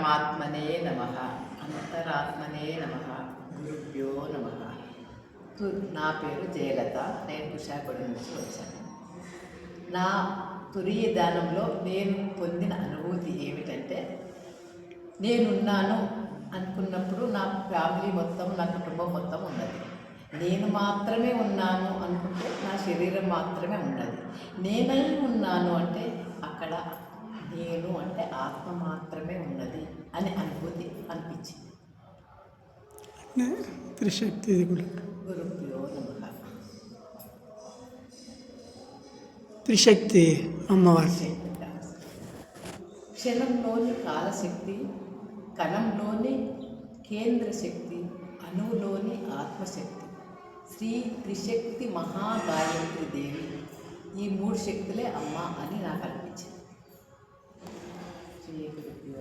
పరమాత్మనే నమః. అంతరాత్మనే నమః. గురుభ్యో నమః. నా పేరు జయలత. నేను కుషాగూడ నుంచి వచ్చాను. నా తురియ దానంలో నేను పొందిన అనుభూతి ఏమిటంటే, నేనున్నాను అనుకున్నప్పుడు నా ఫ్యామిలీ మొత్తం, నా కుటుంబం మొత్తం ఉన్నది. నేను మాత్రమే ఉన్నాను అనుకుంటే నా శరీరం మాత్రమే ఉన్నది. నేనై ఉన్నాను అంటే అక్కడ నేను అంటే ఆత్మ మాత్రమే ఉన్నది అనే అనుభూతి అనిపించింది. త్రిశక్తి గురుభ్యో నమః. త్రిశక్తి అమ్మవారి క్షణంలోని కాలశక్తి, కణంలోని కేంద్ర శక్తి, అణువులోని ఆత్మశక్తి, శ్రీ త్రిశక్తి మహాగాయత్రి దేవి. ఈ 3 శక్తులే అమ్మ అని నాకు అనిపించింది. శ్రీ గురుభ్యో.